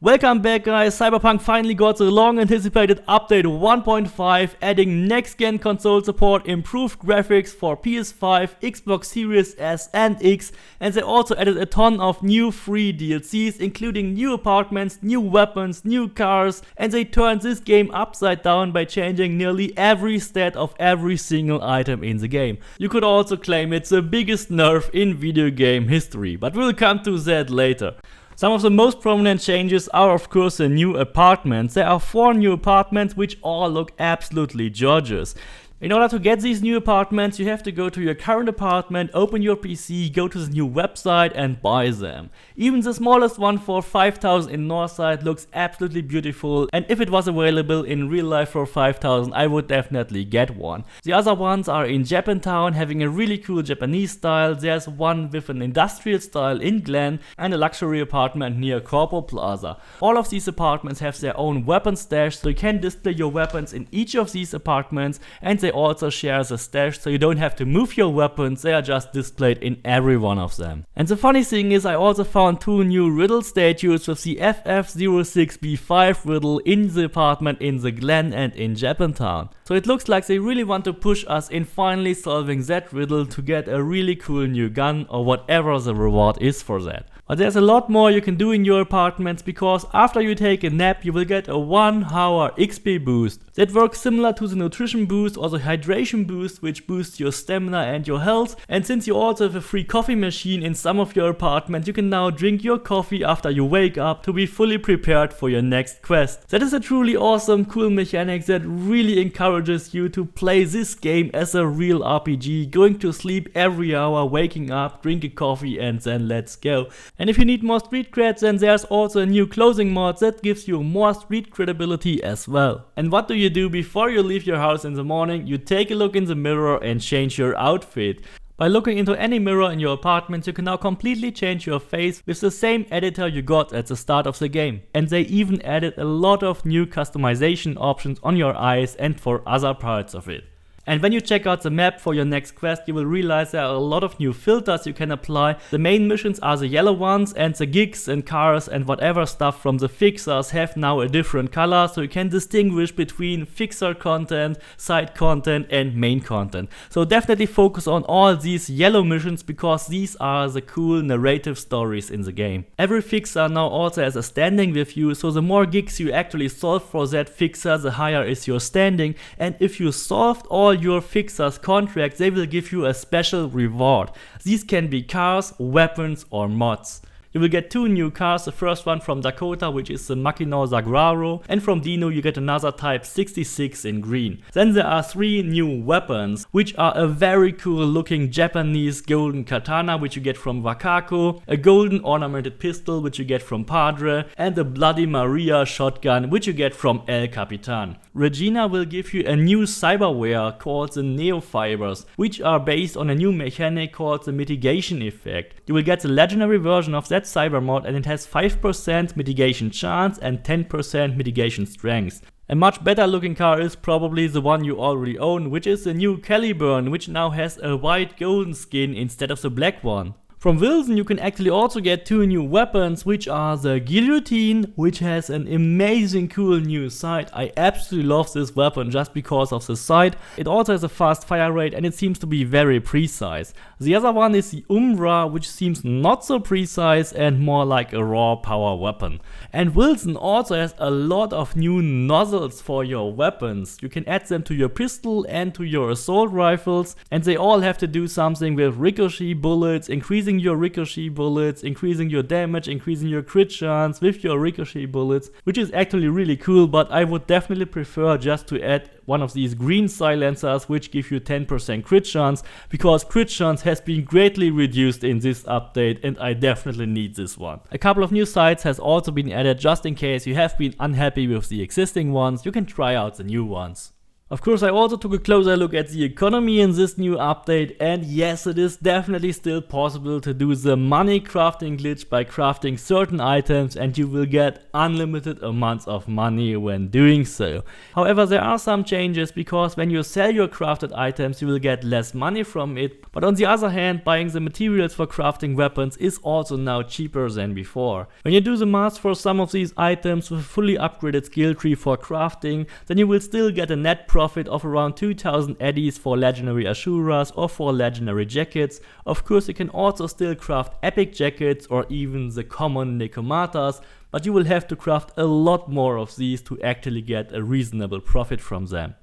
Welcome back guys, Cyberpunk finally got the long anticipated update 1.5, adding next gen console support, improved graphics for PS5, Xbox Series S and X, and they also added a ton of new free DLCs including new apartments, new weapons, new cars, and they turned this game upside down by changing nearly every stat of every single item in the game. You could also claim it's the biggest nerf in video game history, but we'll come to that later. Some of the most prominent changes are of course the new apartments. There are 4 new apartments which all look absolutely gorgeous. In order to get these new apartments, you have to go to your current apartment, open your PC, go to the new website and buy them. Even the smallest one for 5,000 in Northside looks absolutely beautiful, and if it was available in real life for 5,000, I would definitely get one. The other ones are in Japantown, having a really cool Japanese style. There's one with an industrial style in Glen and a luxury apartment near Corpo Plaza. All of these apartments have their own weapon stash, so you can display your weapons in each of these apartments, and they also share the stash, so you don't have to move your weapons, they are just displayed in every one of them. And the funny thing is, I also found 2 new riddle statues with the FF06B5 riddle in the apartment in the Glen and in Japantown. So it looks like they really want to push us in finally solving that riddle to get a really cool new gun or whatever the reward is for that. But there's a lot more you can do in your apartments, because after you take a nap you will get a 1-hour XP boost. That works similar to the nutrition boost or the hydration boost, which boosts your stamina and your health. And since you also have a free coffee machine in some of your apartments, you can now drink your coffee after you wake up to be fully prepared for your next quest. That is a truly awesome, cool mechanic that really encourages you to play this game as a real RPG, going to sleep every hour, waking up, drink a coffee and then let's go. And if you need more street creds, then there's also a new clothing mod that gives you more street credibility as well. And what do you do before you leave your house in the morning? You take a look in the mirror and change your outfit. By looking into any mirror in your apartment, you can now completely change your face with the same editor you got at the start of the game. And they even added a lot of new customization options on your eyes and for other parts of it. And when you check out the map for your next quest, you will realize there are a lot of new filters you can apply. The main missions are the yellow ones, and the gigs and cars and whatever stuff from the fixers have now a different color, so you can distinguish between fixer content, side content and main content. So definitely focus on all these yellow missions, because these are the cool narrative stories in the game. Every fixer now also has a standing with you, so the more gigs you actually solve for that fixer, the higher is your standing. And if you solved all your fixers' contracts, they will give you a special reward. These can be cars, weapons or mods. You will get 2 new cars, the first one from Dakota, which is the Makino Sagraro, and from Dino you get another Type 66 in green. Then there are 3 new weapons, which are a very cool looking Japanese golden katana, which you get from Wakako, a golden ornamented pistol, which you get from Padre, and a Bloody Maria shotgun, which you get from El Capitan. Regina will give you a new cyberware called the Neofibers, which are based on a new mechanic called the mitigation effect. You will get the legendary version of that cyber mod, and it has 5% mitigation chance and 10% mitigation strength. A much better looking car is probably the one you already own, which is the new Caliburn, which now has a white golden skin instead of the black one. From Wilson you can actually also get 2 new weapons, which are the Guillotine, which has an amazing cool new sight. I absolutely love this weapon just because of the sight. It also has a fast fire rate and it seems to be very precise. The other one is the Umbra, which seems not so precise and more like a raw power weapon. And Wilson also has a lot of new nozzles for your weapons. You can add them to your pistol and to your assault rifles, and they all have to do something with ricochet bullets, increasing your ricochet bullets, increasing your damage, increasing your crit chance with your ricochet bullets, which is actually really cool. But I would definitely prefer just to add one of these green silencers, which give you 10% crit chance, because crit chance has been greatly reduced in this update and I definitely need this one. A couple of new sights has also been added just in case you have been unhappy with the existing ones. You can try out the new ones. Of course, I also took a closer look at the economy in this new update, and yes, it is definitely still possible to do the money crafting glitch by crafting certain items, and you will get unlimited amounts of money when doing so. However, there are some changes, because when you sell your crafted items you will get less money from it, but on the other hand, buying the materials for crafting weapons is also now cheaper than before. When you do the math for some of these items with a fully upgraded skill tree for crafting, then you will still get a net profit of around 2000 eddies for legendary Ashuras or for legendary jackets. Of course, you can also still craft epic jackets or even the common Nekomatas, but you will have to craft a lot more of these to actually get a reasonable profit from them.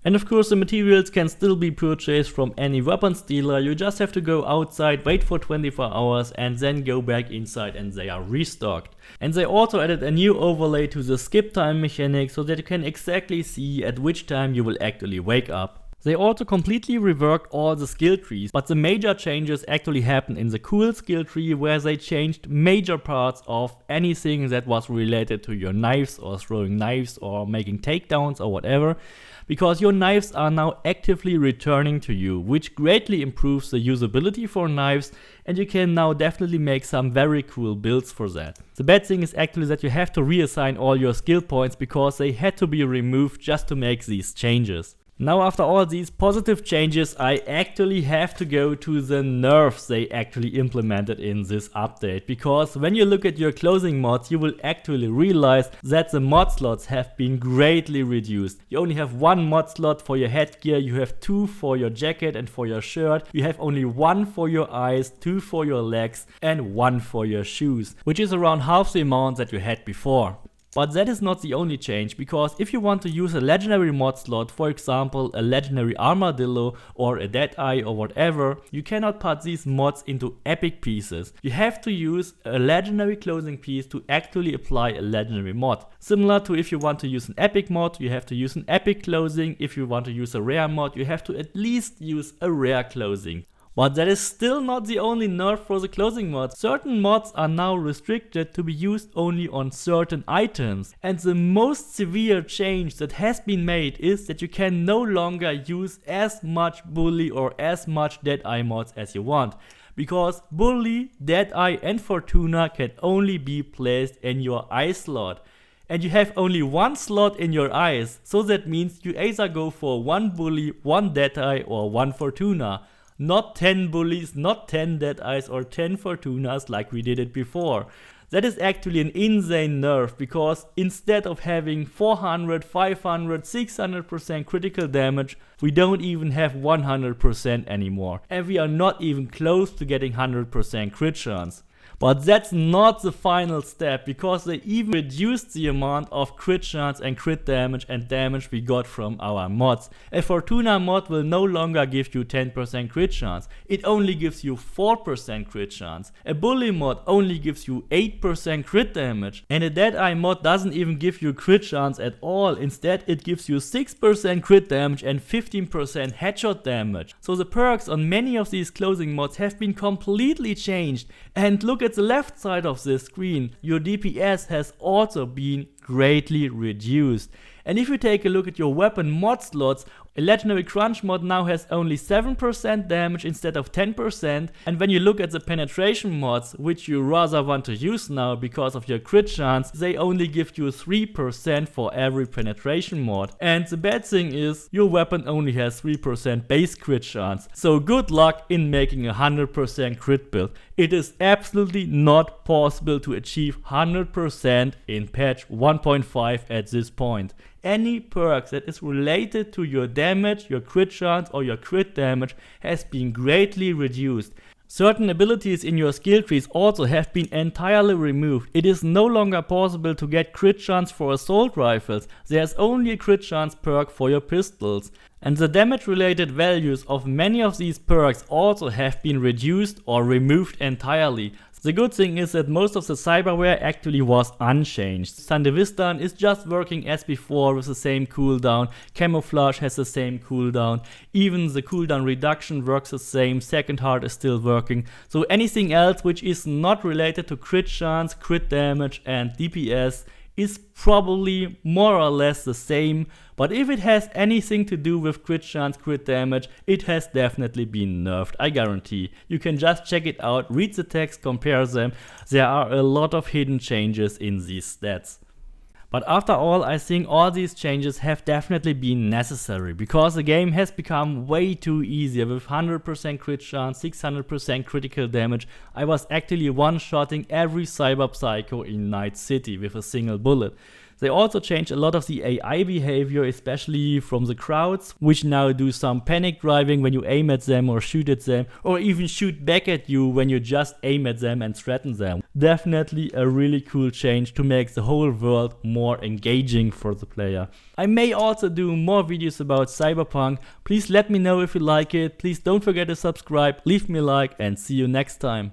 And of course, the materials can still be purchased from any weapons dealer. You just have to go outside, wait for 24 hours and then go back inside and they are restocked. And they also added a new overlay to the skip time mechanic so that you can exactly see at which time you will actually wake up. They also completely reworked all the skill trees, but the major changes actually happened in the cool skill tree, where they changed major parts of anything that was related to your knives or throwing knives or making takedowns or whatever, because your knives are now actively returning to you, which greatly improves the usability for knives, and you can now definitely make some very cool builds for that. The bad thing is actually that you have to reassign all your skill points, because they had to be removed just to make these changes. Now, after all these positive changes, I actually have to go to the nerfs they actually implemented in this update, because when you look at your clothing mods, you will actually realize that the mod slots have been greatly reduced. You only have one mod slot for your headgear, you have two for your jacket and for your shirt, you have only one for your eyes, two for your legs and one for your shoes, which is around half the amount that you had before. But that is not the only change, because if you want to use a legendary mod slot, for example a legendary armadillo or a deadeye or whatever, you cannot put these mods into epic pieces. You have to use a legendary clothing piece to actually apply a legendary mod. Similar to if you want to use an epic mod, you have to use an epic clothing. If you want to use a rare mod, you have to at least use a rare clothing. But that is still not the only nerf for the clothing mods. Certain mods are now restricted to be used only on certain items. And the most severe change that has been made is that you can no longer use as much bully or as much deadeye mods as you want. Because bully, deadeye and fortuna can only be placed in your eye slot. And you have only one slot in your eyes. So that means you either go for one bully, one deadeye or one fortuna. Not 10 bullies, not 10 deadeyes or 10 fortunas like we did it before. That is actually an insane nerf, because instead of having 400, 500, 600% critical damage, we don't even have 100% anymore. And we are not even close to getting 100% crit chance. But that's not the final step, because they even reduced the amount of crit chance and crit damage and damage we got from our mods. A Fortuna mod will no longer give you 10% crit chance, it only gives you 4% crit chance. A Bully mod only gives you 8% crit damage, and a Deadeye mod doesn't even give you crit chance at all. Instead it gives you 6% crit damage and 15% headshot damage. So the perks on many of these clothing mods have been completely changed, and look at the left side of this screen, your DPS has also been greatly reduced. And if you take a look at your weapon mod slots, a legendary crunch mod now has only 7% damage instead of 10%, and when you look at the penetration mods, which you rather want to use now because of your crit chance, they only give you 3% for every penetration mod. And the bad thing is, your weapon only has 3% base crit chance, so good luck in making a 100% crit build. It is absolutely not possible to achieve 100% in patch 1.5 at this point. Any perk that is related to your damage, your crit chance or your crit damage has been greatly reduced. Certain abilities in your skill trees also have been entirely removed. It is no longer possible to get crit chance for assault rifles. There's only a crit chance perk for your pistols. And the damage related values of many of these perks also have been reduced or removed entirely. The good thing is that most of the cyberware actually was unchanged. Sandevistan is just working as before with the same cooldown, camouflage has the same cooldown, even the cooldown reduction works the same, second heart is still working. So anything else which is not related to crit chance, crit damage and DPS is probably more or less the same, but if it has anything to do with crit chance, crit damage, it has definitely been nerfed, I guarantee. You can just check it out, read the text, compare them. There are a lot of hidden changes in these stats. But after all, I think all these changes have definitely been necessary, because the game has become way too easy with 100% crit chance, 600% critical damage. I was actually one-shotting every cyber psycho in Night City with a single bullet. They also changed a lot of the AI behavior, especially from the crowds, which now do some panic driving when you aim at them or shoot at them, or even shoot back at you when you just aim at them and threaten them. Definitely a really cool change to make the whole world more engaging for the player. I may also do more videos about Cyberpunk. Please let me know if you like it. Please don't forget to subscribe, leave me a like, and see you next time.